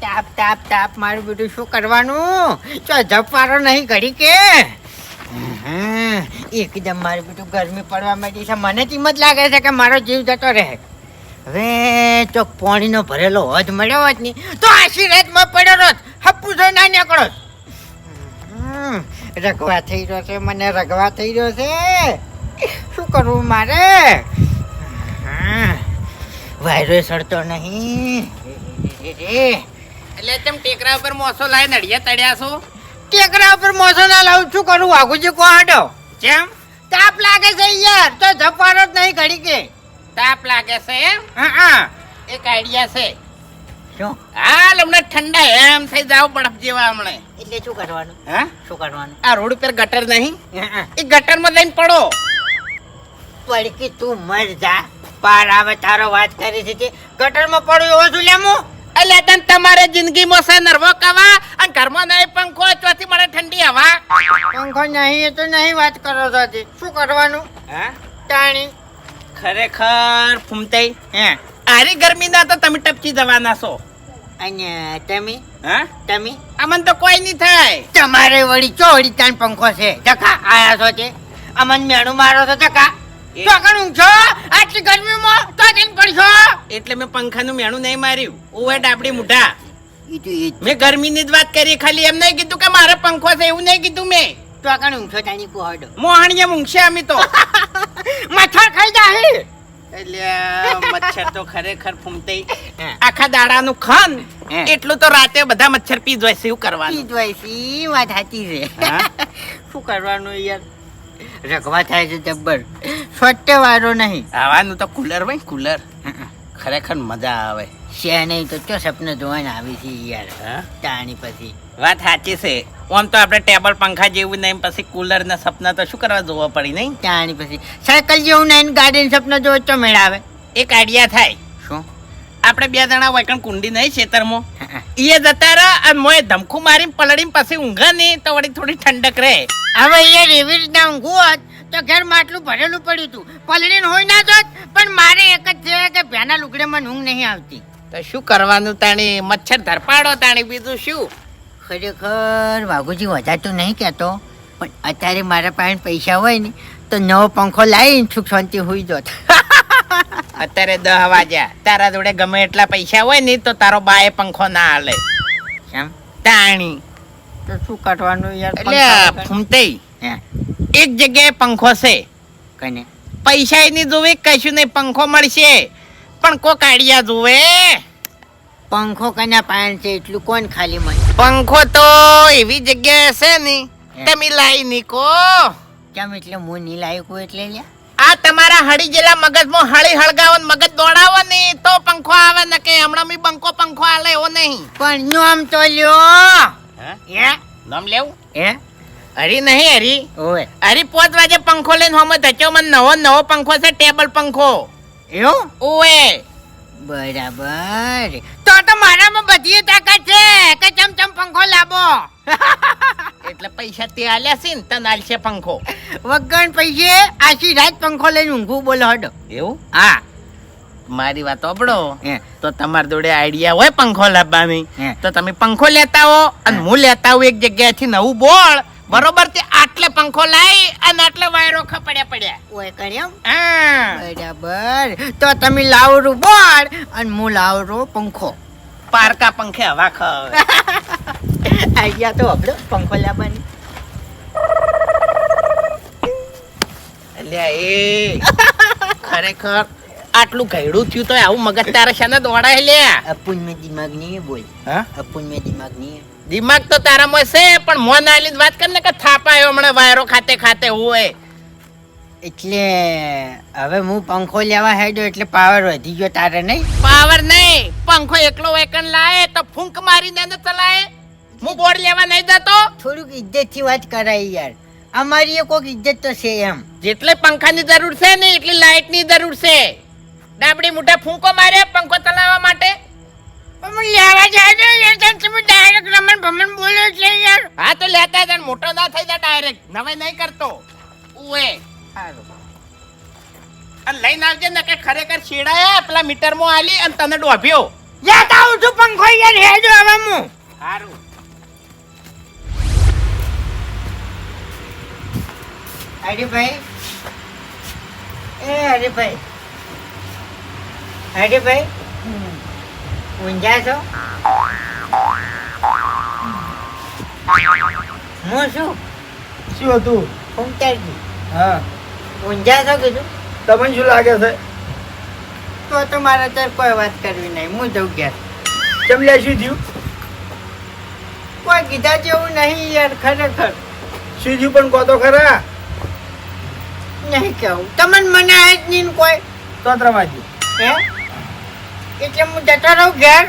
તાપ તાપ તાપ મારું બધું શું કરવાનું? ચો જપવારો નહીં ઘડી કે એકદમ મારું બધું ગરમી પડવા માંડી છે. મને કિંમત લાગે છે કે મારો જીવ જતો રહે. હવે ચોક પાણીનો ભરેલો હોજ મળ્યો હોત ને તો આશીર્વાદમાં પડ્યો હોત. હપ્પુ જો ના નીકળો. રગવા થઈ રહ્યો છે, મને રગવા થઈ રહ્યો છે. શું કરવું મારે? વાયરો સડતો નહીં. એટલે તેમ ટેકરા ઉપર મોસો લાવી નડિયા તળ્યા છો? ટેકરા ઉપર મોસો ના લાવું, શું કરું? વાઘુજી કો હાડો. જેમ તાપ લાગે છે યાર, તો જપવાનો જ નહીં ઘડી કે. તાપ લાગે છે એમ? હા એક આઈડિયા છે. શું? હાલ હમણાં ઠંડા એમ થઈ જાવ બરફ જેવા હમણાં. એટલે શું કરવાનું? હા, શું કરવાનું? આ રોડ ઉપર ગટર નહીં, એ ગટર માં લઈને પડો. પડકી તું મર જા. પાર આવે તારો વાત કરી છે તે ગટરમાં પડ્યો એવો શું લેમું? એટલે તન તમારે જિંદગીમાં છે નરવો કવા અને ઘરમાં નહીં પંખો, ચોથી મળે ઠંડી હવા. પંખો નહીં, એ તો નહીં વાત કરો છો તે. શું કરવાનું? હા, તાણી ખરેખર ફૂમતાઈ હે આરી ગરમી ના તો તમે ટપકી જવાના છો. અને તમે હા, તમે અમન તો કોઈ નહીં થાય. તમારે વળી ચોડી તાણ પંખો છે. જકા આયા છો તે અમન મેણું મારો છો. જકા તો કણું છો આટલી ગરમીમાં તો જઈને પડશો. એટલે મેં પંખાનું મેણું નહીં માર્યું. ઓવે ડાબડી મુઢા, ઈ તો ઈ મેં ગરમીની જ વાત કરી. ખાલી એમ નહીં કીધું કે મારે પંખો છે, એવું નહીં કીધું મેં. તો કણું છો તાણી કો હાડો. મોહણીએ મૂંગશે અમે તો. મચ્છર ખાઈ જાય. એટલે મચ્છર તો ખરેખર ફૂમતાઈ હે. આખા દાડાનું ખાન હે. એટલું તો રાતે બધા મચ્છર પી જાય છે. એવું કરવાનું. ઈ વાત સાચી છે. હા? શું કરવાનું યાર? રગવા થાય છે જબ્બર. સ્વચ્છ વારો નહીં. આવાનું તો કુલર હોય, કુલર ખરેખર મજા આવે. છે નહીં તો ચો સપને જોવાને આવી છે યાર. હા, તાણી પછી વાત સાચી છે. આમ તો આપણે ટેબલ પંખા જેવું નહીં, પછી કુલર ના સપના તો શું કરવા જોવા પડી નહીં. તાણી પછી સાયકલ જેવું નહીં, ગાડીનું સપનું જો તો મેળાવે. એક આઈડિયા થાય. શું? આપણે બે જણા વૈકણ કુંડી નહીં ખેતરમાં, એ જતા રહે અને મોએ ધમખું મારીને પલળીને પછી ઊંઘે નહીં તો વળી થોડી ઠંડક રહે. હવે યાર એવી રીતના ઊંઘું હોત તો ઘર માટલું ભરેલું પડ્યું હતું. પલળીને હોય ના જોત. પણ મારે એક જ છે કે ભેના લુગડેમાં ઊંઘ નહીં આવતી. તો શું કરવાનું તાણી? મચ્છર ધરપાડો તાણી, બીજું શું. ખરેખર વાઘુજી વધારતું નહીં કહેતો, પણ અત્યારે મારા પાસે પૈસા હોય ને તો નવો પંખો લાવીને સુખ શાંતિ હોઈ જોત. અત્યારે 10 વાગ્યા, તારા જોડે ગમે એટલા પૈસા હોય ને તો તારો બાએ પંખો ના હાલે. કેમ? તાણી તો શું કરવાનું યાર? એટલે ફૂમતાઈ હે એક જગ્યાએ પંખો છે, કને પૈસા નહીં જોવે, કશું નહીં, પંખો મળશે. પણ કોક આઈડિયા જોવે. પંખો કના પાન છે એટલું કોણ ખાલી મને? પંખો તો એવી જગ્યાએ છે ને તમે લાઈ નીકો. કેમ એટલે હું નહીં લાવ્યું એટલે લ્યા? આ તમારા હળી જેલા મગજમાં હળી હળગાવો ને મગજ દોડાવો ને તો પંખો આવે ને કે હમણાં મી પંખો આલે એવો નહીં. પણ નામ તો લ્યો. હે નામ લેવું? હે હરી નહીં હરી. ઓય હરી 5 વાગે પંખો લઈને હમે ધચ્યો. મને નવો પંખો છે, ટેબલ પંખો. એવું? ઓએ બરાબર. તો મારામાં બધી તાકાત છે કે ચમચમ પંખો લાવો. એટલે પૈસા તે આલ્યા છે ને તને આલશે પંખો. વગણ પૈસે આશી રાત પંખો લઈને ઊંઘું. બોલો હડો. એવું? હા મારી વાત સાંભળો. હે તો તમારી જોડે આઈડિયા હોય પંખો લાવવાની હે. તો તમે પંખો લેતા હો અને હું લેતા હું એક જગ્યાએથી નવું બોળ બરોબર તે આટલે પંખો લાવી અને આટલે વાયરો પડ્યા. ઓય કર્યો. હા, બરાબર. તો તમે લાવરું બોળ અને હું લાવરો પંખો. પારકા પંખે હવા ખાવે. આઈડિયા તો હબળો પંખો લાવવાની. એટલે એ ખરેખર આટલું ઘેડું થયું તો આવું મગજ તારે શાને દોડાય લે? અપુન મેં દિમાગ નહીં है बोल. હા, અપુન મેં દિમાગ નહીં है. દિમાગ તો તારામાં છે પણ મોન આલી વાત કર ને કે થાપાયો હમણાં વાયરો ખાતે હોય. એટલે હવે હું પંખો લેવા હેડ્યો એટલે પાવર વધી ગયો તારે નહીં? પાવર નહીં, પંખો એકલો વેકન લાય તો ફૂંક મારીને ન ચલાય. હું બોર્ડ લેવા નહીં જતો. થોડુંક ઇજ્જત થી વાત કરાય યાર. અમારી એ કોક ઇજ્જત તો છે એમ. જેટલે પંખાની જરૂર છે ને એટલી લાઈટની જરૂર છે. ડાબડી મોઢા ફૂંકો મારે પંખો ચલાવવા માટે. પણ લેવા જાય ને યાર તમે ડાયરેક્ટ રમણ ભમણ બોલો એટલે યાર. હા તો લેતા જાય, મોટો ના થઈ જાય ડાયરેક્ટ. નવાઈ નહીં કરતો. ઉએ સારું. અને લઈને આવજે ને કે ખરેખર છેડાયા પેલા મીટરમાં આલી અને તને ડોભ્યો. યાદ આવું છું પંખો યાર હેજો હવે હું સારું હરીભાઈ એ હરીભાઈ હરીભાઈ ઊંઝા છો હું શું શું હતું? ઉમતાજી હા, ઊંઝા છો કીધું તમને શું લાગે છે? તો મારે અત્યારે કોઈ વાત કરવી નહીં હું જઉં ઘેર કેમ લે, શું થયું? કોઈ કીધા જેવું નહીં યાર ખરેખર શું થયું પણ કહો તો ખરા. નહીં કેવું તમને મને આજ નહીં ને કોઈ તો ત્રમાજી હે એટલે હું જતો રહું ઘેર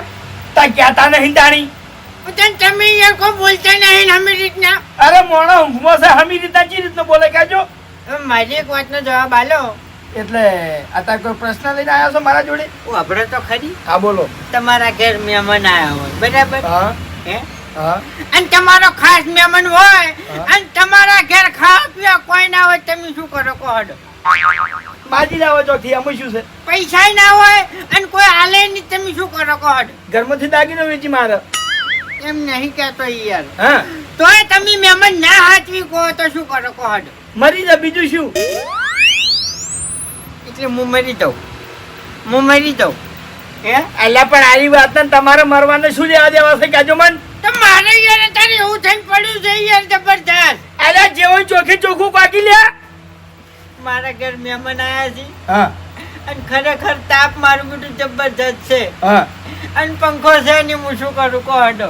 તા કહેતા નહીં તાણી. પણ તમે યાર કોઈ બોલતા નહીં ને અમે રીતના અરે મોણા ઊંઘમાં છે, હમી રીતના ચી રીતનું બોલે કહેજો. હવે મારી એક વાતનો જવાબ આલો એટલે અત્યારે કોઈ પ્રશ્ન લઈને આવ્યો છો મારા જોડે? વાપરો તો ખરી હા બોલો. તમારા ઘેર મહેમાન આવ્યા હોય બરાબર હા હે હા અને તમારો ખાસ મહેમાન હોય હા. અને તમારા ઘેર ખાવા પીવા કોઈ ના હોય તમે શું કરો કહો હડો બાજી લાવો ચોથી આમાં શું છે? પૈસા ના હોય અને કોઈ હાલે નહીં તમે શું કરો કહો હડો ઘરમાંથી દાગીનો વેચી મારે. એમ નહીં કહેતો યાર હા તોય તમે મહેમાન ના હાચવી કહો તો શું કરો કહો હડો મરી જા, બીજું શું? એટલે હું મરી જાઉં હે અલ્યા પણ આરી વાત ને તમારે મરવાને શું લેવા દેવા છે કહેજો મન. તો મારે યાર અત્યારે એવું થઈને પડ્યું છે યાર જબરદસ્ત અલ્યા જેવો ચોખે ચોખ્ખું કાકી લ્યા. મારા ઘર મહેમાન આવ્યા છે હા અને ખરેખર તાપ મારું બધું જબરદસ્ત છે હા અને પંખો છે ને હું શું કરું કહો હડો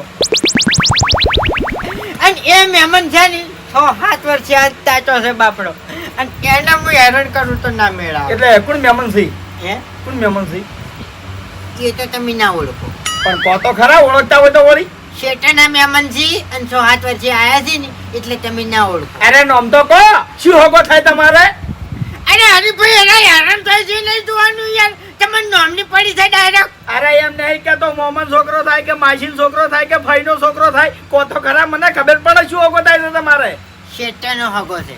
અને એ મહેમાન છે ને 6-7 વર્ષે આજ તાચો છે બાપડો અને એને હું હેરાન કરું તો ના મેળાવે એટલે કોણ મહેમાન છે? હે કોણ મહેમાન છે? એ તો તમે ના ઓળખો પણ કહો તો ખરા, ઓળખતા હોય તો વળી. શેઠાના મહેમાન છે અને 6-7 વર્ષે આયા છે ને એટલે તમે ના ઓળખો અરે નામ તો કહો, શું હોગો થાય તમારે? અરે હરીભાઈ એના હેરાન થાય છે નહીં જોવાનું યાર તમને નોમની પડી છે ડાયરેક્ટ અરે એમ નહીં કે તો મોમન છોકરો થાય કે માસીન છોકરો થાય કે ફઈનો છોકરો થાય, કહો તો ખરા, મને ખબર પડે શું હોગો થાય છે તમારે. શેઠાનો હગો છે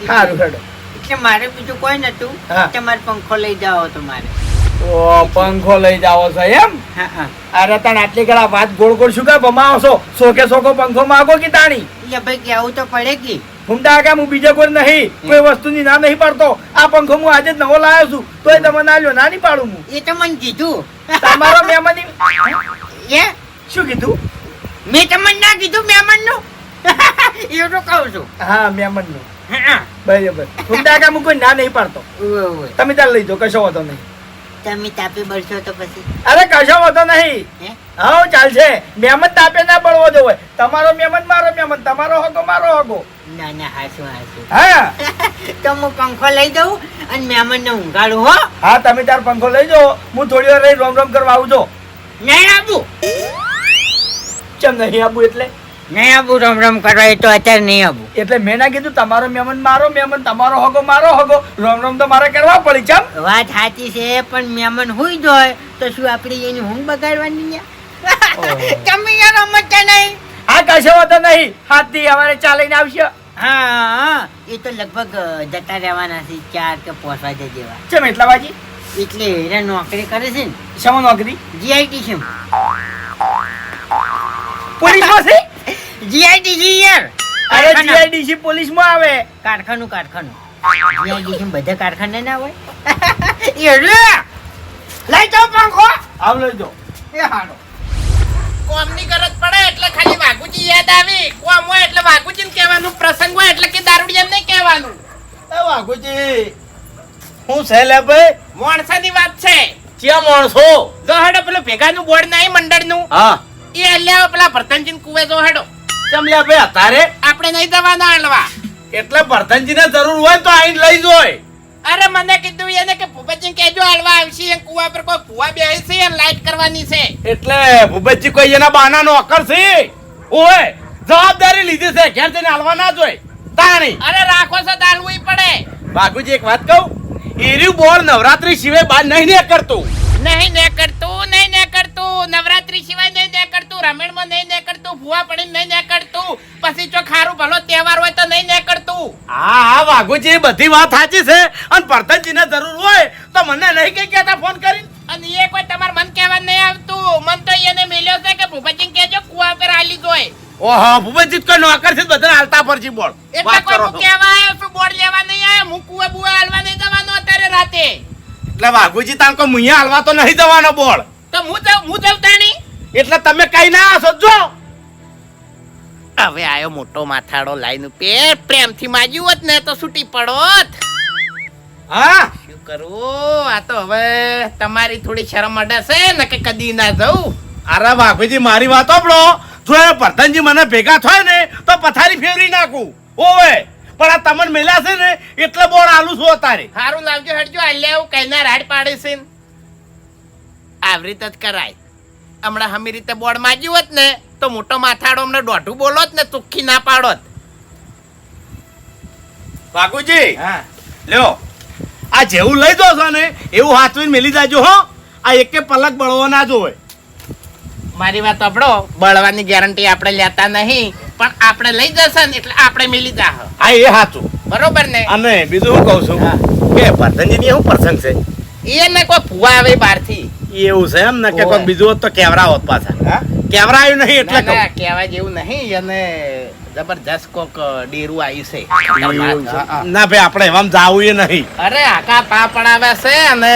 સારું હેડો. એટલે મારે બીજું કોઈ નતું હા. તમારે પંખો લઈ જાઓ તો મારે ઓ પંખો લઈ જાવો છો એમ? હા હા અરે તને આટલી ઘણા વાત ગોળ ગોળ શું કા ભમાવો છો? સોકે સોકો પંખો માગો કે તાણી? એટલે ભાઈ કેવું તો પડે કે હુંડા કે હું બીજો કોઈ નહીં, કોઈ વસ્તુની ના નહીં પાડતો. આ પંખો હું આજે જ નવો લાવ્યો છું, તોય તમે ના લ્યો, ના નહીં પાડું હું. એ તો મને કીધું તમારો મહેમાન એ શું કીધું? મેં તમને ના કીધું મહેમાન નું એવું તો કહું છું હા મહેમાન નું હા, બરાબર. હુંડા કે હું કોઈ ના નહીં પાડતો. ઉવે, ઉવે. તમે ત્યાં લઈ જાઓ, કશો વાંધો નહીં. તમે તાપી બળશો તો પછી અરે કશો વાંધો નહીં. હે હા ચાલશે. મહેમાન તાપે ના પડવો જોઈએ. તમારો મહેમાન મારો મહેમાન, તમારો હગો મારો હગો. ના ના હાસું હાસું હા તો હું પંખો લઈ જાઉં અને મહેમાન ને ઊંઘાડું હો હા તમે તાર પંખો લઈ જાઓ, હું થોડી વાર રહી રોમ રોમ કરવા આવજો. નહીં આવું કેમ નહીં આવું? એટલે નહીં આવું રમ રમ કરવા એ તો અત્યારે નહીં આવું એટલે મેં ના કીધું તમારો મહેમાન મારો મહેમાન, તમારો હગો મારો હગો, રોમ રોમ તો મારે કરવા પડી. ચમ વાત સાચી છે પણ મહેમાન હુઈ જાય તો શું આપણે એની ઊંઘ બગાડવાની યાર? તમે યાર સમજતા નહીં આ કશો વાંધો નહીં. હાથથી અમારે ચાલીને આવશે. હા એ તો લગભગ જતા રહેવાના છે 4 કે 5 વાગ્યા જેવા ચમ એટલા વાજી? એટલે હેરા નોકરી કરે છે ને શેમાં નોકરી? જીઆઈટીસી પોલીસમાં છે? જીઆઈટીસી યાર અરે જીઆઈડીસી પોલીસમાં આવે. કારખાનું જીઆઈટીસી બધા કારખાના ના હોય એ રે લઈ જાઓ પંખો આવ લઈ જાઓ. એ હાડો કોમની ગરજ પડે એટલે ખાલી વાઘુજી યાદ આવી. કોમ હોય એટલે વાઘુજીને કહેવાનું, પ્રસંગ હોય એટલે કે દારૂડિયાને નહીં કહેવાનું. એ વાઘુજી હું છે લે ભાઈ? માણસાની વાત છે. ક્યાં માણસો? જો હેડો પેલું ભેગાનું બોર્ડ નહીં મંડળનું, હા એ હલ્યા પેલા ભરતનજીને કુવે જો હેડો. ચમ લે ભાઈ અતારે? આપણે નહીં જવાના હલવા. એટલે ભરતનજીને જરૂર હોય તો આઈને લઈ જોય. અરે મને કીધું એને કે ભૂપતજી કહેજો હલવા આવશે. એ કુવા પર કોઈ ભૂવા બેહી છે અને લાઈટ કરવાની છે. એટલે ભૂપતજી કોઈ એના બાના નોકર છે? ઓય જવાબદારી લીધી છે, ઘેર જઈને હાલવા ના જોય તાણી. અરે રાખો છો દાલવું પડે. બાગુજી એક વાત કહું, એર્યું બોલ નવરાત્રી સિવાય બાર નહીં ને કરતું. નહીં ને કરતું, નહીં ને કરતું. નવરાત્રી સિવાય નહીં ને કરતું. રમેણમાં નહીં ને કરતું. ભૂવા પડીને નહીં ને કરતું. પછી જો ખારું ભલો તહેવાર હોય તો નહીં ને કરતું. હા હા વાઘુજી બધી વાત સાચી છે, અને ભરતનજીને જરૂર હોય તો તો મને નહીં કઈ કહેતા ફોન કરીને? અને એ કોઈ તમાર મન કહેવા નહીં આવતું. મન તો એને મેલ્યો છે કે ભૂપતજીને કહેજો કુવા પર આલી જોય. ઓહો ભૂપતજી કોઈ નોકર છે બધાને હાલતા પરથી બોલ એટલે વાત કોઈ કરો હું છો. કહેવા આવ્યો છું, બોર્ડ લેવા નહીં આવ્યો. હું કુવા બુવા હાલવા નહીં જવાનો અત્યારે રાતે. એટલે વાઘુજી તાન કોઈ મુયા હાલવા તો નહીં જવાનો બોલ. તો હું જવતા નહીં. એટલે તમે કઈ ના આવો છો જો. હવે આયો મોટો માથાડો લાઈન પેટ પ્રેમથી માજ્યું હોત ને તો છૂટી પડોત. હા શું કરું? આ તો હવે તમારી થોડી શરમ અડાશે ને કે કદી ના જવું. અરે વાઘુજી મારી વાત સાંભળો. જો એ પ્રધાનજી મને ભેગા થાય ને તો પથારી ફેરવી નાખું. ઓવે પણ આ તમને મેલા છે ને એટલે બોર્ડ આલું છું અત્યારે. હારું લાવજો હટજો. આલ્યા એવું કઈના રાડ પાડે છે ને. આવી રીતે જ કરાય. હમણાં હમી રીતે બોર્ડ માજ્યું હોત ને તો મોટો માથાડો અમને દોઢું બોલોત ને ચોખ્ખી ના પાડોત. વાઘુજી હા લ્યો આ જેવું લઈ દો છો ને એવું હાથવીને મેલી જાજો હો. આ એકે પલક બળવો ના જોવે. મારી વાત સાંભળો. બળવાની ગેરંટી આપણે લેતા નહીં, પણ આપણે લઈ જશે ને એટલે આપણે મેલી જા. હા એ સાચું. બરોબર ને? અને બીજું હું કહું છું હા. કે પ્રધાનજી ની શું પ્રસંગ છે? એને કોઈ ફુવા આવે બહારથી. એવું છે એમ ને કે ઓવે. કોઈ બીજું હોત તો કેવરા હોત પાછા. હા? કેવરા આવ્યું નહીં એટલે ના, ના, કહું. કહેવા જેવું નહીં. અને જબરજસ્ત કોક ડેરું આવ્યું છે. એવું છે. હા, હા. ના ભાઈ આપણે એવામાં જાવું એ નહીં. અરે આકા પા પડાવે છે અને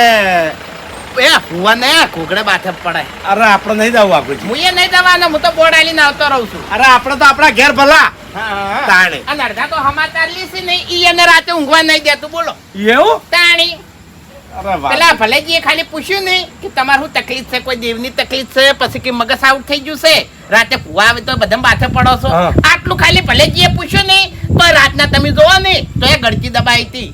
એ ફુવા ને ઘૂઘડે બાથે પડે. અરે આપણે નહીં જવું વાઘુજી. હું એ નહીં જવાનો. હું તો બોર્ડ આલીને આવતો રહું છું. અરે આપણે તો આપણા ઘેર ભલા. તાણે. અને અડધા તો સમાચાર લીધી નહીં. ઈ એને રાતે ઊંઘવા નહીં દેતું. બોલો એવું? તાણી અરે વાહ. પેલા ભલેજી એ ખાલી પૂછ્યું નહીં કે તમારે શું તકલીફ છે, કોઈ દેવની તકલીફ છે, પછી કે મગજ આઉટ થઈ ગયું છે, રાતે ફુવા આવે તો બધા માથે પડો છો. હા. આટલું ખાલી ભલેજી એ પૂછ્યું નહીં તો રાતના તમે જોવો નહીં તો એ ગળચી દબાઈ હતી.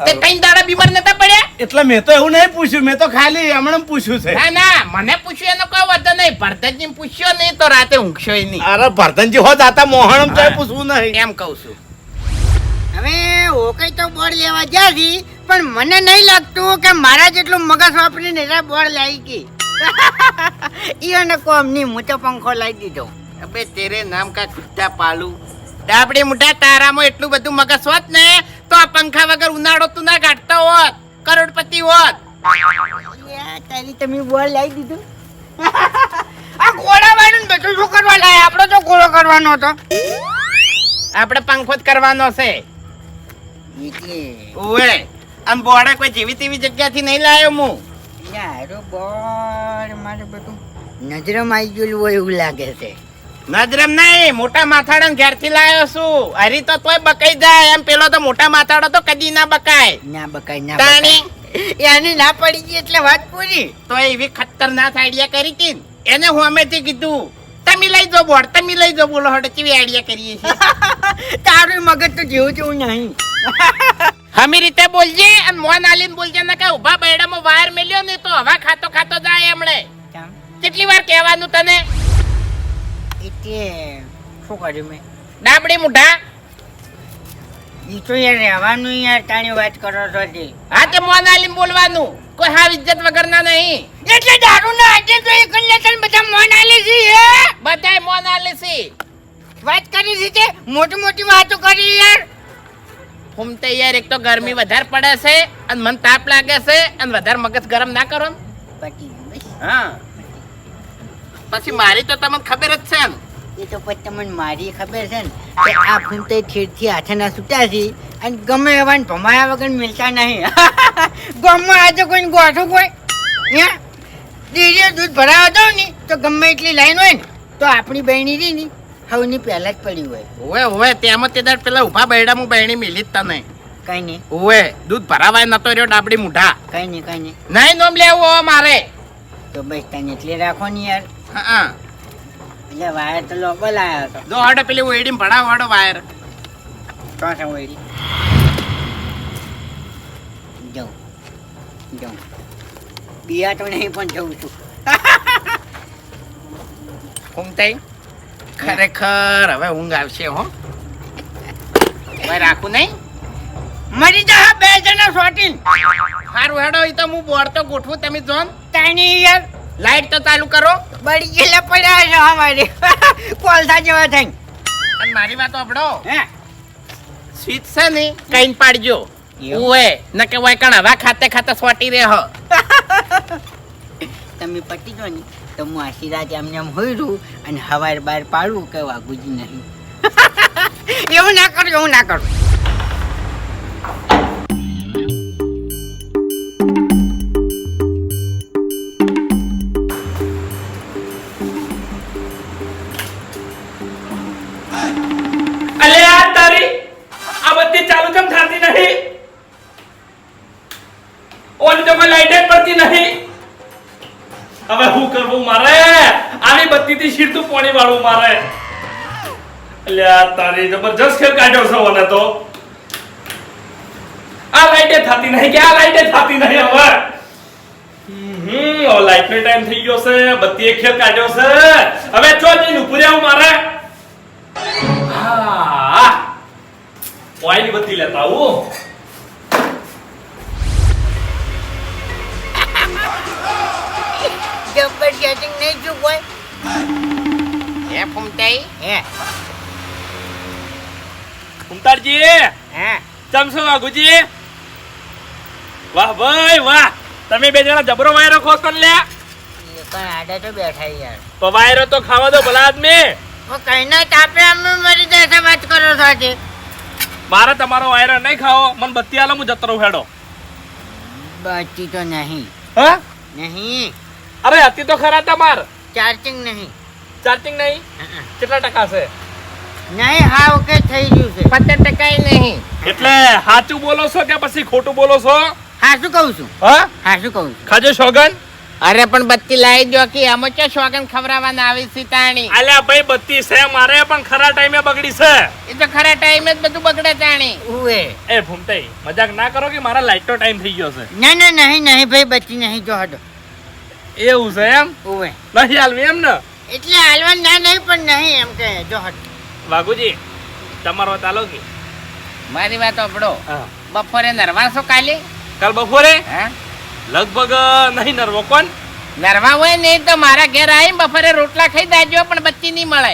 તે કઈ દાડા બીમાર નતા પડ્યા. એટલે મેં તો એવું નહીં પૂછ્યું. મેં તો ખાલી હમણાં પૂછ્યું છે. ના ના, મને પૂછ્યું એનો કોઈ વાંધો નહીં. ભરતજી પૂછ્યો નહીં તો રાતે ઊંઘશો નહીં. અરે ભરતનજી હો જાતા મોહણમ તો હા. પૂછવું નહીં. એમ કહું છું. હવે ઓકે તો બોર્ડ લેવા જ્યાંથી પણ મને નહીં લાગતું કે મારા જેટલું મગજ વાપરીને એ બોર્ડ લાવી ગઈ. ઈયોને કોમ નહીં, હું તો પંખો લાવી દીધો. અબે તેરે નામ કા કુત્તા પાલુ. ડાબડી મુઢા તારામાં એટલું બધું મગજ હોત ને તો આ પંખા વગર ઉનાળો તું ના કાઢતો હોત, કરોડપતિ હોત. યા, તારી તમે બોર્ડ લાવી દીધું. આ ઘોડા વાળું બધું શું કરવા લાયા? આપણો તો ઘોડો કરવાનો હતો. આપણે પંખો જ કરવાનો છે. એટલે ઓએ આમ બોડા કોઈ જેવી તેવી જગ્યાથી નહીં લાયો હું. યારો બોર્ડ મારે બધું નજરમાં આવી ગયેલું હોય એવું લાગે છે. નજરમ નહીં, મોટા માથાડા ઘેરથી લાયો છું. હરી તો તોય બકાઈ જાય. એમ પેલો તો મોટા માથાડો તો કદી ના બકાય. ના બકાય ના તાણી બકાય. એની ના પડી ગઈ એટલે વાત પૂરી. તો એવી ખતરનાક આઈડિયા કરી હતી ને. એને હું અમેથી કીધું તમે લઈ જાઓ બોર્ડ, તમે લઈ જાઓ. બોલો હડે કેવી આઈડિયા કરીએ છીએ. તારું મગજ તો જેવું જેવું નહીં. હમી રીતે બોલજે અને મોન આલીને બોલજે ને કે ઉભા બૈડામાં વાયર મેલ્યો ને તો હવા ખાતો ખાતો જાય એમણે. કેટલી વાર કહેવાનું તને? એટલે શું કર્યું મેં? ડાબડી મુઢા. ઈ તો યાર રહેવાનું યાર, તાણી વાત કરો છો તે. હા તે મોન આલીને બોલવાનું. કોઈ હાવ ઇજ્જત વગરના નહીં. એટલે દારૂ ના આજે તો એક કલાક બધા મોન આલે છે હે. બધાય મોન આલે છે. વાત કરી છે તે મોટી મોટી વાતો કરી યાર. ફૂમતે યાર એક તો ગરમી વધારે પડે છે અને મને તાપ લાગે છે અને વધારે મગજ ગરમ ના કરો ને. પતી ગયું બસ. હા પછી મારી તો તમને ખબર જ છે ને. એ તો પછી તમને મારી ખબર છે ને કે આ ફૂમ તો ઠેરથી હાથેના છૂટા છે અને ગમે એવા ને ભમાયા વગર મિલતા નહીં. ગામમાં આજે કોઈ ગોઠું કોઈ હે ડેરીએ દૂધ ભરાવા દઉં ને તો ગમે એટલી લાઈન હોય ને તો આપણી બહેણી રહી ને હવની પહેલા જ પડી હોય. ઓવે ઓવે તેમાં તે દાડ પેલા ઉભા બૈડા હું બહેણી મિલી જ તને. કઈ નહીં ઓવે દૂધ ભરાવાય નતો રહ્યો ડાબડી મુઢા. કઈ નહીં કઈ નહીં. નહીં નોમ લેવું હવે મારે. તો બસ તને એટલે રાખો ને યાર. હા એટલે વાયર તો લોબો લાયો હતો. જો હડે પેલી ઓઈડીમાં ભણાવ હડો વાયર. તો છે વળી જાઉં જાઉં બિયા તો નહીં પણ જઉં છું. ફૂમતે ખરેખર હવે ઊંઘ આવશે હો. ભાઈ રાખું નહીં. મરી જા બે જણા શોટીન. સારું હેડો એ તો હું બોર્ડ તો ગોઠવું તમે જોન. તાણી યાર લાઈટ તો ચાલુ કરો. બળી ગયેલા પડ્યા છે અમારે કોલસા જેવા થઈ. અને મારી વાત સાંભળો. હે સ્વિચ છે ને કઈ પાડજો. ઉવે ન કે વાય કણ હવા ખાતે ખાતે સોટી રહે હો તમે પટી જો ને તો હું આશીર્વાદ એમને એમ હોય રહું અને હવાર બાર પાડવું કે વાગુજી નહીં એવું ના કરો એવું ના કરો. અલે આ તારી આ બત્તી ચાલુ કેમ થતી નહીં? ઓલી તો કોઈ લાઈટ જ પડતી નહીં. હવે શું કરવું મારે? આની બત્તીથી સીધું પાણી વાળું મારે. અલે આ તારી જબરજસ્ત ખેલ કાઢ્યો છે ઓને તો. આ લાઈટે થતી નહીં કે આ લાઈટે થતી નહીં હવે. ઓ લાઈટ નો ટાઈમ થઈ ગયો છે. બત્તીએ ખેલ કાઢ્યો છે. હવે ચો જઈને ઉભું રહેવું મારે. હા ઓઇલ બત્તી લેતા આવું. જબર સેટિંગ નહીં જો કોઈ હે ફૂમતાઈ હે ઉમતારજી હે ચમસો વાઘુજી. વાહ ભાઈ વાહ, તમે બે જણા જબરો વાયરો ખો કર લે. એ પણ આડા તો બેઠા યાર તો વાયરો તો ખાવા દો ભલા આદમી. કઈ ના તાપે અમે મરી જાય વાત કરો છો આજે. મારે તમારો વાયરો નહીં ખાવો. મને બત્તી આલો, હું જતો રહું હેડો. બચી તો નહીં હા નહીં અરે હતી તો ખરા તમાર. ચાર્જિંગ નહીં ચાર્જિંગ નહીં. કેટલા ટકા છે? નહીં હા ઓકે થઈ ગયું છે 50% નહીં. એટલે સાચું બોલો છો કે પછી ખોટું બોલો છો? હા શું કહું છું હા હા શું કહું છું ખાજો સોગન. અરે પણ બત્તી લાવી દો કે આમાં ચો શોગન ખવરાવાના આવી છે તાણી. અલ્યા ભાઈ બત્તી છે મારે, પણ ખરા ટાઈમે બગડી છે. એ તો ખરા ટાઈમે જ બધું બગડે તાણી. ઉવે એ ભૂમતાઈ મજાક ના કરો કે મારા લાઈટ નો ટાઈમ થઈ ગયો છે. ના ના નહીં નહીં ભાઈ બચી નહીં જો હટો એવું છે એમ? ઉવે નહીં હાલવી એમ ને? એટલે હાલવા ના નહીં પણ નહીં એમ કે જો હટો વાઘુજી તમારો વાત આલો કે? મારી વાત સાંભળો. હા. બપોરે નરવાસો કાલે? કાલ બપોરે હા લગભગ નહીં નરવો કોણ. નરવા હોય ને તો મારા ઘેર આવીને બપોરે રોટલા ખાઈ દાજો પણ બત્તી નહીં મળે.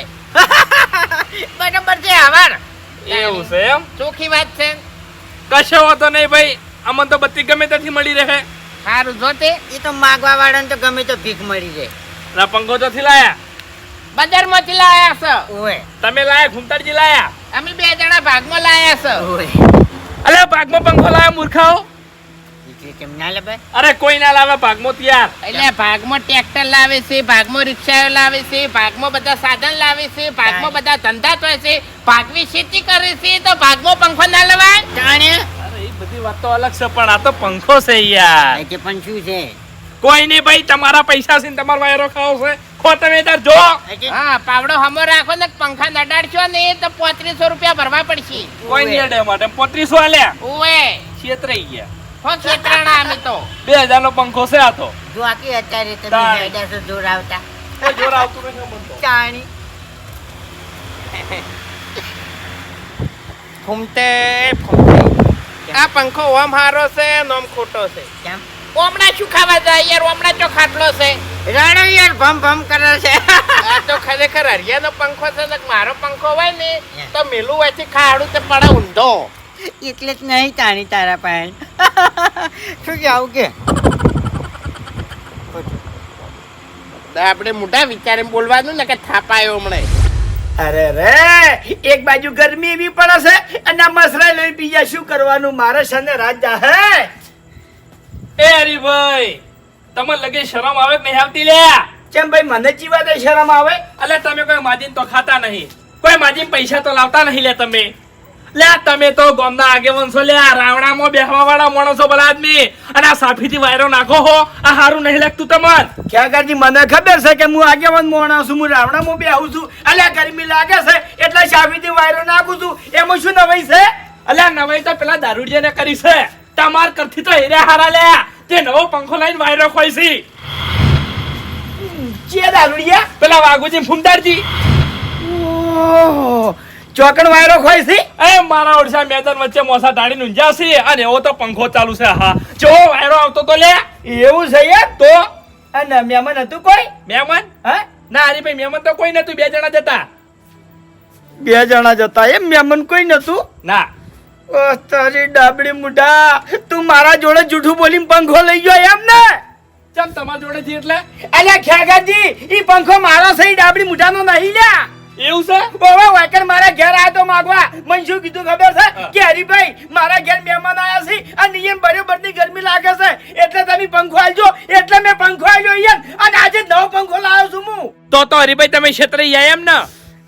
બરાબર છે આવાર એવું છે એમ? ચોખ્ખી વાત છે. કશો વાતો નહીં ભાઈ, અમને તો બત્તી ગમે ત્યાંથી મળી રહે. સારું જોતે એ તો માગવા વાળાને તો ગમે તો ભીખ મળી જાય ના પંખો તો થી લાયા. બજારમાંથી લાયા છો. ઓવે તમે લાયા, ઘૂમતાડજી લાયા. અમે બે જણા ભાગમાં લાયા છો. ઓવે અરે ભાગમાં પંખો લાયા મૂર્ખાઓ. એટલે કેમ ના લે ભાઈ અરે કોઈ ના લાવે ભાગમાં તૈયાર. એટલે ભાગમાં ટ્રેક્ટર લાવે છે, ભાગમાં રિક્ષાઓ લાવે છે, ભાગમાં બધા સાધન લાવે છે, ભાગમાં બધા ધંધા થાય છે, ભાગવી ખેતી કરે છે, તો ભાગમાં પંખો ના લેવાય. જાણે અરે એ બધી વાત તો અલગ છે, પણ આ તો પંખો છે યાર. કે પણ શું છે કોઈ નહીં ભાઈ, તમારા પૈસા છે ને તમારો વાયરો ખાવો છે. ખો તમે તાર જો. હા પાવડો હમો રાખો ને પંખા નડાડશો ને તો 3500 રૂપિયા ભરવા પડશે. કોઈ નહીં અડે માટે 3500 આલ્યા. ઓએ છેતરાઈ ગયા. હો ખેતરાણા અમે તો 2000 નો પંખો છે આ તો. જો આકી અત્યારે તમે તાણ. હેડાસો જોર આવતા કોઈ જોર આવતું નથી અમને તો. જાણી ફૂમતે આ પંખો ઓમ હારો છે નોમ ખોટો છે. કેમ ઓમણા શું ખાવા જાય યાર? ઓમણા ચો ખાટલો છે. રાણો યાર ભમ ભમ કરે છે આ તો ખરેખર હરિયાનો પંખો છે ને મારો પંખો હોય ને તો મેલું હોયથી ખાડું તે પડે ઊંધો. એટલે જ નહીં તાણી તારા પાસે શું કે આવું કે આપણે મોટા વિચારે બોલવાનું ને કે થાપાયો હમણે. અરે રે એક બાજુ ગરમી એવી પડે છે અને આ મસરા લઈ બીજા શું કરવાનું? મારે સને રાજા હે. એ હરીભાઈ તમને લગે શરમ આવે કે નહીં આવતી લે? કેમ ભાઈ મને ચીવા દે શરમ આવે? અલે તમે કોઈ માજીન તો ખાતા નહીં, કોઈ માજીન પૈસા તો લાવતા નહીં લે તમે. લે તમે તો ગામના આગેવાન છો લે, આ રાવણામાં બેહવા વાળા માણસો ભલા આદમી, અને આ સાફીથી વાયરો નાખો હો, આ હારું નહીં લાગતું તમને? ખ્યાગાજી મને ખબર છે કે હું આગેવાન માણસ છું, હું રાવણામાં બેહું છું. અલ્યા ગરમી લાગે છે એટલે શાફીથી વાયરો નાખું છું. એમાં શું નવાઈ છે? અલ્યા નવાઈ તો પેલા દારૂડિયાને કરી છે. તમાર કરથી તો હેરે હારા લે, તે નવો પંખો લઈને વાયરો ખોઈ છે. ચે દારૂડિયા? પેલા વાઘુજી ફૂમદારજી. ઓહો ચોકડ વાયરો ખોઈ છે. એ મારા ઓડિશા મેદાન વચ્ચે મોસા ઢાળીને ઊંઝા છે, અને એવો તો પંખો ચાલુ છે. હા જો વાયરો આવતો તો લે. એવું છે યાર? તો અને મહેમાન હતું કોઈ? મહેમાન હા ના હરીભાઈ મહેમાન તો કોઈ નતું, બે જણા જતા. 2 જણા જતા એમ? મહેમાન કોઈ નતું? ના ઓ તારી ડાબડી મુઢા, તું મારા જોડે જૂઠું બોલીને પંખો લઈ ગયો એમ ને? ચમ તમારા જોડે થી એટલે અલ્યા ખેગાજી, ઈ પંખો મારો છે, ઈ ડાબડી મુઢાનો નહીં લ્યા. એવું છે? ઓવે વાકર મારા ઘેર આયો તો માગવા. મને શું કીધું ખબર છે કે હરીભાઈ મારા ઘેર મહેમાન આયા છે અને ઈયન બરોબરની ગરમી લાગે છે એટલે તમે પંખો આલજો. એટલે મેં પંખો આલ્યો ઈયન અને આજે નવો પંખો લાવ્યો છું હું. તો હરીભાઈ તમે ક્ષેત્રે જાય એમ ને?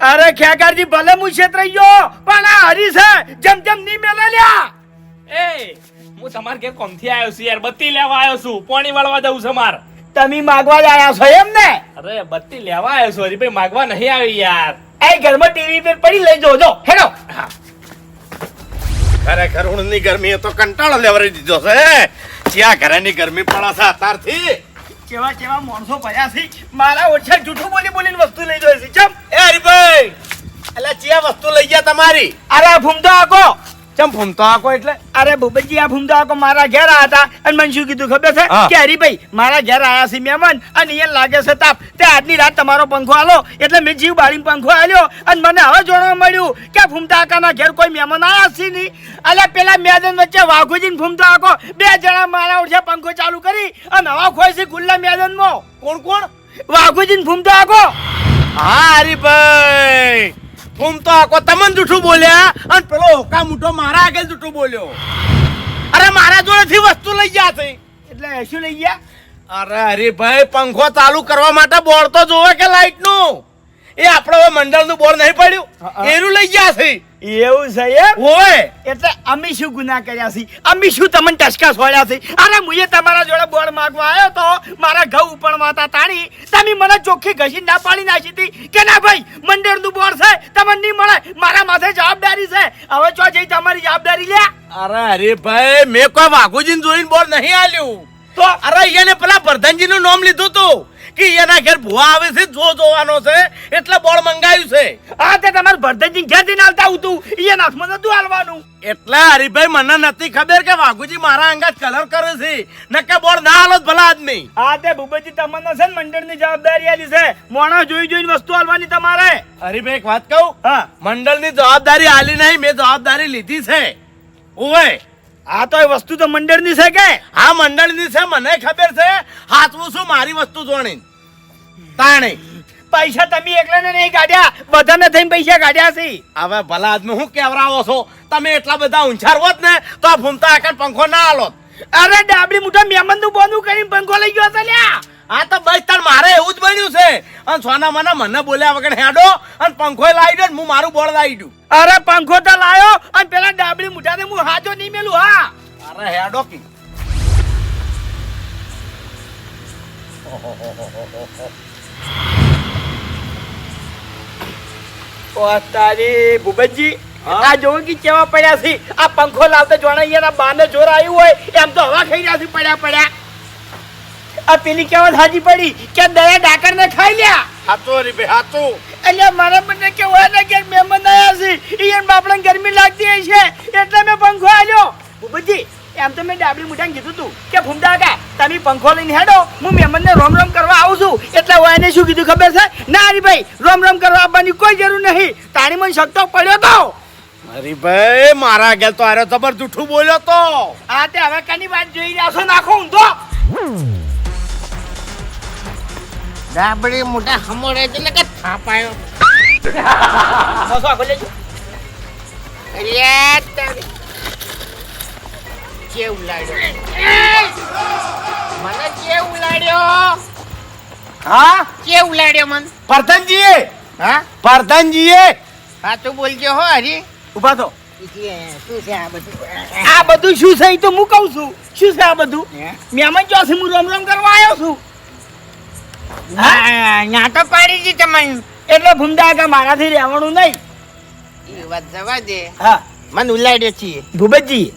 અરે ખેગાજી, ભલે હું છેતરાઈ ગયો પણ આ હરી છે જેમ નહીં મેલે લ્યા. એ હું તમારા ઘેર કોમથી આવ્યો છું યાર, બત્તી લેવા આવ્યો છું, પાણી વાળવા જવું છે માર. તમે માગવા જ આયા છો એમ ને? અરે બત્તી લેવા આવ્યો છું હરીભાઈ, માગવા નહીં આવી યાર. એ ઘરમાં ટીવી પર પડી લઈ જોજો. હેડો. ખરેખર ઊંડની ગરમી તો કંટાળો લેવરાઈ દીધો છે. ક્યાં ઘરની ગરમી પડે છે અત્યારથી. કેવા કેવા માણસો ભર્યા છે, મારા ઓછા જૂઠું બોલીને વસ્તુ લઈ જાય છે. ચમ એ હરીભાઈ, એટલે ચિયા વસ્તુ લઈ ગયા તમારી? અરે ફૂમતો આકો. ચમ ફૂમતો આકો એટલે? અરે ભૂપતજી, આ ફૂમતો આકો મારા ઘેર આયા હતા અને મને શું કીધું ખબર છે હા. કે હરીભાઈ મારા ઘેર આયા છે મહેમાન અને અહીંયા લાગે છે તાપ, તે આજની રાત તમારો પંખો આલો. એટલે મેં જીવ બાળીને પંખો આલ્યો અને મને હવે જાણવા મળ્યું કે ફૂમતા આકાના ઘેર કોઈ મહેમાન આયા છે નહીં. અલ્યા પેલા મેદાન વચ્ચે વાઘુજીને ફૂમતો આકો બે જણા મારા ઓછે પંખો ચાલુ કરી અને હવા ખોય છે ખુલ્લા મેદાનમાં. કોણ કોણ? વાઘુજીને ફૂમતો આકો. હા હરીભાઈ, ફૂમતો આકો તમને જૂઠું બોલ્યા અને પેલો હોકા મૂઠો મારા આગળ જૂઠું બોલ્યો. અરે મારા જોડેથી વસ્તુ લઈ ગયા છે. એટલે શું લઈ ગયા? અરે હરીભાઈ, પંખો ચાલુ કરવા માટે બોર્ડ તો જોવે કે લાઈટ નું. એ આપણે મંડળ નું બોર્ડ નહીં પડ્યું, એનું લઈ ગયા છે. એવું છે એમ? ઓય, એટલે અમે શું ગુના કર્યા છે? અમે શું તમને ટસકા છોડ્યા છે? અરે મુએ તમારા જોડે બોર્ડ માંગવા આવ્યો તો મારા ઘઉં ઉપણવાતા તાણી તમે મને ચોખ્ખી ઘસી ના પાડી નાખી હતી કે ના ભાઈ મંડળનું બોર્ડ છે તમને નહીં મળે, મારા માથે જવાબદારી છે. હવે ચો જઈ તમારી જવાબદારી લ્યા. અરે હરીભાઈ, મેં કોઈ વાઘુજીને જોઈને બોર્ડ નહીં આલ્યું. તો અરે એને પેલા પ્રધાનજી નું નામ લીધું તું કે એના ઘેર ભૂવા આવે છે, જોવાનો છે એટલે બોર્ડ મંગાવ્યું છે. આ તે તમારે ભરતજી ઘેર જઈને આલતા આવતું, એ નાથમાં નતું હાલવાનું. એટલે હરીભાઈ મને નથી ખબર કે વાઘુજી મારા અંગાત કલર કરે છે, નકે બોર્ડ ના હાલો ભલા આદમી. હા તે ભૂપતજી તમને છે ને મંડળની જવાબદારી આલી છે, મોણા જોઈ જોઈને વસ્તુ હાલવાની તમારે. હરીભાઈ એક વાત કહું? હા મંડળની જવાબદારી આલી નહીં, મેં જવાબદારી લીધી છે. ઓય, આ તો એ વસ્તુ તો મંડળની છે કે? હા મંડળની છે, મને ખબર છે. હાથવું શું મારી વસ્તુ જોણી તાણી. પૈસા તમે એકલાને નહીં કાઢ્યા, બધાને થઈને પૈસા કાઢ્યા છે. હવે ભલા આદમી હું કેવરાવો છો? તમે એટલા બધા ઊંચાર હોત ને તો આ ફૂમતા આકાર પંખો ના આલોત. અરે ડાબડી મોટા મહેમાન નું બોનું કરીને પંખો લઈ ગયો છે લ્યા. હા તો બસ તાર મારે એવું જ બન્યું છે. અને સોના મને બોલ્યા વગર હેડો અને પંખો લાવી દો, હું મારું બોર્ડ લાવી દઉં. અરે પંખો તો લાયો અને પેલા ડાબડી મોઢાને હું હાજો નહીં મેલું. હા અરે હેડો કી. ઓ તારી ભૂપતજી, આ જોવો કે કેવા પડ્યા છે. આ પંખો લાવતા જોણા યાર બાને જોર આવ્યું હોય એમ તો હવા ખાઈ રહ્યા છે પડ્યા. આ પેલી કેવા હાજી પડી કે દયા ડાકર ને ખાઈ લ્યા. હાચું હરીભાઈ હાચું. એટલે મારા મને કે હોય કે મહેમાન આવ્યા છે, ઈયન બાપડા ગરમી લાગતી હશે એટલે મેં પંખો આલ્યો. ભૂપતજી એમ તો મેં ડાબડી મુઠાને કીધું તું કે ફૂમતા કા તમે પંખો લઈને હેડો, હું મહેમાનને રોમ રોમ કરવા આવું છું. એટલે હું એને શું કીધું ખબર છે? ના હરીભાઈ, રોમ રોમ કરવા આવવાની કોઈ જરૂર નહીં. તાણી મને શકતો પડ્યો તો. હરીભાઈ મારા આગળ તો આરે જબર જૂઠું બોલ્યો તો. આ તે હવે કાની વાત જોઈ રહ્યા છો? નાખો ઊંધો. ડાબડી મોટા હમોડે છે ને કે થાપાયો. બસો આગળ લેજો. અલ્યા તારી કે ઉલાડ્યો મને, કે ઉલાડ્યો, હા કે ઉલાડ્યો મન. પ્રધાનજીએ, હા પ્રધાનજીએ હા તું બોલજો હો હરી. ઉભા થો. શું છે આ બધું? આ બધું શું છે એ તો હું કહું છું. શું છે આ બધું? મહેમાન જો છે, હું રોમ રોમ કરવા આવ્યો છું. ના તો પાડી દી તમને. એટલે ભૂમડા કે મારાથી રહેવાનું નહીં. એ વાત જવા દે, હા મન ઉલાડ્યો છીએ. ભૂપતજી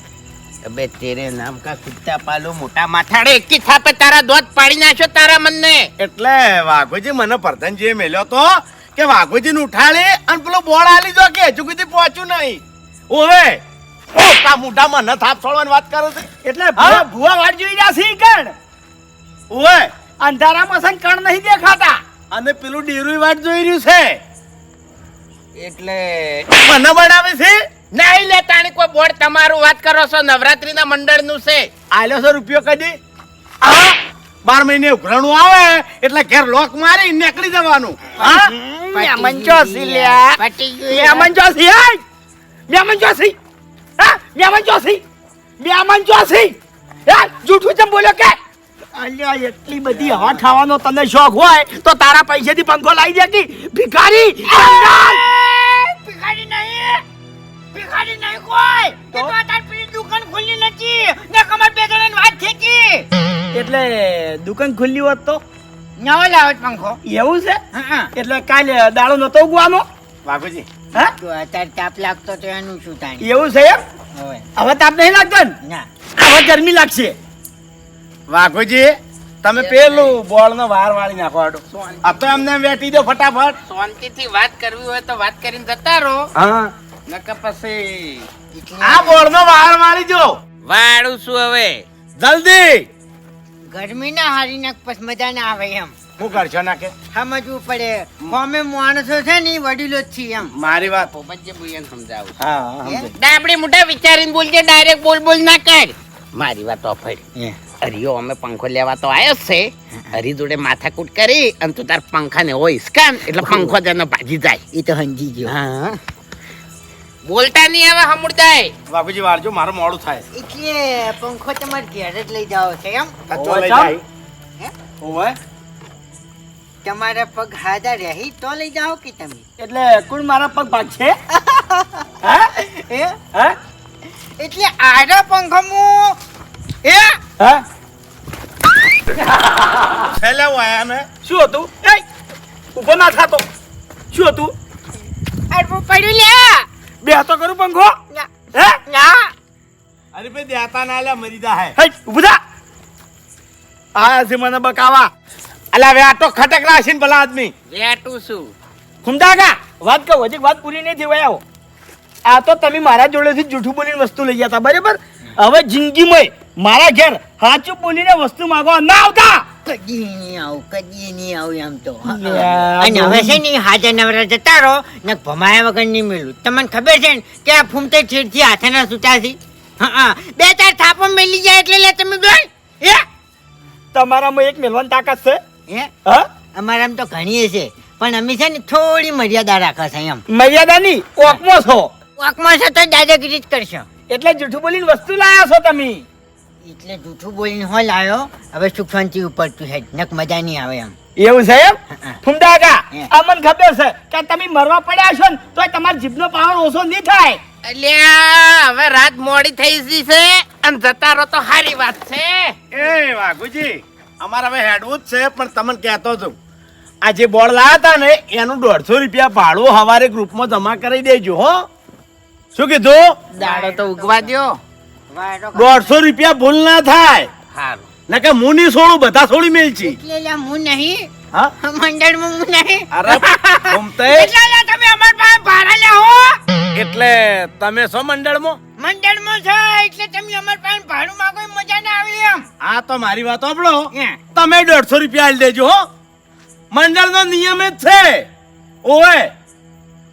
અબે તેરે નામ કા કુત્તા પાલો મોટા માથાડે એકી થાપે તારા દોત પાડી નાખ્યો તારા મનને. એટલે વાઘુજી મને પ્રધાનજીએ મેલ્યો તો કે વાઘુજીને ઉઠાડી અને પેલો બોર્ડ આલી દો કે હજુ સુધી પહોંચ્યું નહીં. ઓવે ઓકા મોઢા મને થાપ છોડવાની વાત કરે છે. એટલે ભૂવા વાટ જોઈ રહ્યા છે કણ. ઓવે અંધારામાં છે કણ નહીં દેખાતા. અને પેલું ડેરું વાટ જોઈ રહ્યું છે એટલે મને બનાવે છે. નહીં લે તાણી કોઈ બોર્ડ તમારું વાત કરો છો નવરાત્રીના મંડળનું છે. આલ્યો છે રૂપિયો કદી આ 12 મહિને ઉઘરાણું આવે એટલે ઘેર લોક મારી નીકળી જવાનું. હા મહેમાન ચોસી લ્યા પટી ગયું મહેમાન ચોસી આય મહેમાન ચોસી હા મહેમાન ચોસી મહેમાન ચોસી યાર જૂઠું કેમ બોલ્યો કે અલ્યા એટલી બધી હવા ખાવાનો તને શોખ હોય તો તારા પૈસેથી પંખો લાવી દે કે ભિખારી ભિખારી નહીં કોઈ તો? એ તો તાર પેલી દુકાન ખુલ્લી નથી ને કમર બે જણાની વાત થઈ હતી એટલે દુકાન ખુલ્લી હોત તો નવો લાવો છે પંખો એવું છે હા એટલે કાલે દાડો નતો ઉગવાનો વાઘુજી હા તો અત્યારે તાપ લાગતો તો એનું શું થાય એવું છે એમ હવે હવે તાપ નહીં લાગતો ને ના હવે ગરમી લાગશે વાઘુજી તમે પેલું બોળ નો વાર વાળી નાખો આડો આ તો એમને વેટી દો ફટાફટ. શાંતિથી વાત કરવી હોય તો વાત કરીને જતા રહો. હા નકર પછી આ બોળ નો વાર વાળી દો વાળું શું હવે જલ્દી. ગરમી ના હારી નાખ પછી મજા ના આવે એમ હું કરશો નાખે સમજવું પડે અમે માણસો છે ને ઈ વડીલો જ છીએ એમ મારી વાત. પોપટજી ભૂયાને સમજાવું. હા હા સમજે. ડાબડી મોઢા વિચારીને બોલજે ડાયરેક્ટ બોલ બોલ ના કર. મારી વાત ઓફર હરિયો અમે પંખો લેવા તો આવ્યો જ છે. હરી જોડે માથાકૂટ કરી અને તું તાર પંખાને હોય સ્કાન એટલે પંખો તેનો ભાજી જાય. એ તો સમજી ગયો હા બોલતા નહીં આવે હમુરદાય. વાઘુજી વાળજો મારું મોડું થાય. એટલે પંખો તમારે ઘેર જ લઈ જાઓ છે એમ કચ્ચો લઈ ચાલ. જાય. હે? ઓવે. તમારા પગ હાદા રહી તો લઈ જાઓ કે તમે એટલે કોણ મારા પગ ભાગ છે હા એ હા એટલે આડો પંખો હું એ હા છેલ્લે હું આયા ને શું હતું એ ઊભો ના થાતો શું હતું આડવું પડ્યું લે બે તો કરું પંખો ના હે ના અરે ભાઈ દેતા ના લે મરી જા હે. હે ઊભો થા આ છે મને બકાવા અલા હવે આ તો ખટક રાશીન ભલા આદમી. વેટું શું ખુમદાગા વાત કહું હજી વાત પૂરી નહીં થઈ વયા આવો આ તો તમે મારા જોડેથી જૂઠું બોલીને વસ્તુ લઈ ગયા હતા બરાબર હવે જિંદગીમાં મારા ઘેર સાચું બોલીને વસ્તુ માંગવા ના આવતા કદી નહીં આવું એમ તો યા, અને હવે છે ને હાજર નવરા જતા રહો ને ભમાયા વગર નહીં મેલું તમને ખબર છે ને કે આ ફૂમતે છેડથી હાથેના સૂતા છે હા બે ચાર થાપો મેલી જાય એટલે લે તમે બેન એ તમારામાં એક મેલવાની તાકાત છે હે હા અમારામાં તો ઘણી છે પણ અમે છે ને થોડી મર્યાદા રાખે છે એમ મર્યાદાની ઓકમો છો વાકમાં છે તો દાદાગીરી જ કરશો એટલે જૂઠું બોલીને વસ્તુ લાયા છો તમે એટલે જૂઠું બોલીને હો લાયો હવે સુખ શાંતિ ઉપર તું છે નક મજા નહીં આવે એમ એવું છે એમ હા. ફુમદાગા હે. આ મને ખબર છે કે તમે મરવા પડ્યા છો ને તો તમારા જીભનો પાવર ઓછો નહીં થાય અલ્યા હવે રાત મોડી થઈ ગઈ છે અને જતા રહો તો સારી વાત છે. એ વાઘુજી અમારે હવે હેડવું જ છે પણ તમને કહેતો છું આ જે બોર્ડ લાયા હતા ને એનું 150 રૂપિયા ભાડું હવારે ગ્રુપમાં જમા કરી દેજો હો. શું કીધું? દાડો તો ઉગવા દ્યો. વાયડો 150 રૂપિયા ભૂલ ના થાય હારું ના કે હું નહીં છોડું બધા છોડી મેલ છે. એટલે લ્યા હું નહીં હા મંડળમાં હું નહીં અરે ઘૂમતે એટલે લ્યા તમે અમાર પાસે ભાડા લ્યા એટલે તમે છો મંડળમાં? મંડળમાં છે એટલે તમે અમાર પાસે ભાડું માંગો એમ મજા ના આવે એમ આ તો મારી વાત સાંભળો હે. તમે 150 રૂપિયા આલી દેજો હો. મંડળનો નિયમ જ છે ઓય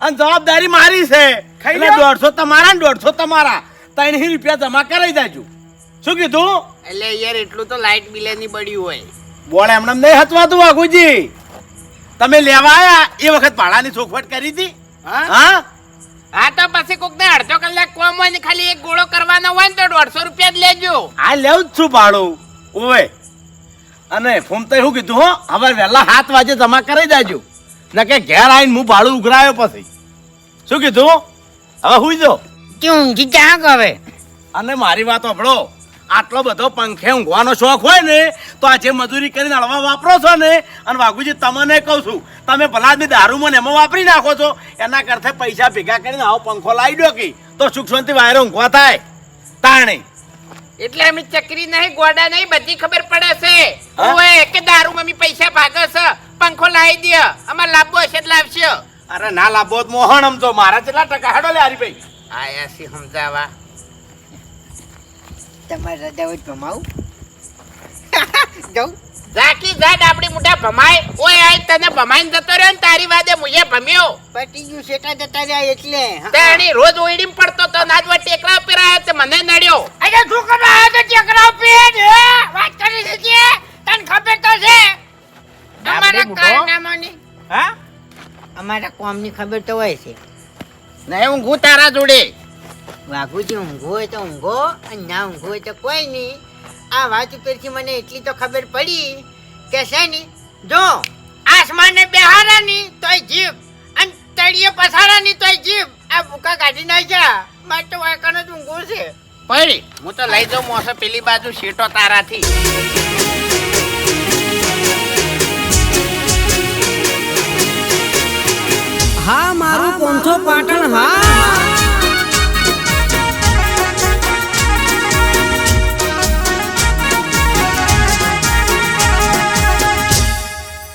અને જવાબદારી મારી છે ખાઈ એટલે લો. 150 તમારા ને 150 તમારા 3 રૂપિયા જમા કરાઈ દેજો. શું કીધું? એટલે યાર એટલું તો લાઈટ બિલે ની પડ્યું હોય. બોલ એમને નહીં હતવાતું વાઘુજી. તમે લેવા આયા એ વખત ભાડાની ચોખવટ કરી હતી હા? હા હા તો પછી કોક ને અડધો કલાક કોમ હોય ને ખાલી એક ગોળો કરવાનો હોય ને તો 150 રૂપિયા જ લેજો. આ લેવું જ છું ભાડું ઓય અને ફોમતે શું કીધું હો હવે વહેલા 7 વાગે જમા કરી દેજો ને કે ઘેર આવીને હું ભાડું ઉઘરાયો પછી. શું કીધું? હવે હુઈ જો. તું ઊંઘી જા હવે અને મારી વાત સાંભળો આટલો બધો પંખે ઊંઘવાનો શોખ હોય ને તો આ જે મજૂરી કરીને હળવા વાપરો છો ને અને વાઘુજી તમને કહું છું તમે ભલા આદમી દારૂમાં ને એમાં વાપરી નાખો છો એના કરતા પૈસા ભેગા કરીને આવો પંખો લાવી દો કે તો સુખ શાંતિ વાયરો ઊંઘવા થાય તાણે. એટલે અમે ચકરી નહીં ગોડા નહીં બધી ખબર પડે છે. હા? ઓય કે દારૂ મમ્મી પૈસા ભાગે છે પંખો લાવી દે અમાર લાભો હશે એટલે લાવશે. અરે ના લાભો મોહન આમ તો મારા કેટલા ટકા હેડો લે હરીભાઈ. આયા સી સમજાવા. તમારે રજા હોય તો જમાવું જાઉં ઝાકી ઝાડ આપણી મોઢા ભમાય ઓય આઈ તને ભમાઈને જતો રહ્યો ને તારી વાદે મુજે ભમ્યો પટી ગયું શેટા જતા રહ્યા એટલે તેણી રોજ ઓઈડીમ પડતો તો નાજવા ટેકરા ઉપર આયો તે મને નડ્યો અરે શું કરવા આવ્યો તો ટેકરા ઉપર વાત કરી છે તને ખબર તો છે અમારા કારનામાની હા અમારા કોમની ખબર તો હોય છે નહીં ઊંઘું તારા જોડે વાઘુજી ઊંઘો હોય તો ઊંઘો અને ના ઊંઘો હોય તો કોઈ નહીં આ વાત ઉપરથી મને એટલી તો ખબર પડી કે છે ની જો આસમાને બેહારાની તોય જીભ અને તળિયે પસારાની તોય જીભ આ ભૂકા કાઢી નાખ્યા મારે તો વાયકાનો જ ઊંઘો છે પડી હું તો લઈ જાઉં મોસે પેલી બાજુ શેટો તારાથી હા મારું પોંથો પાટણ હા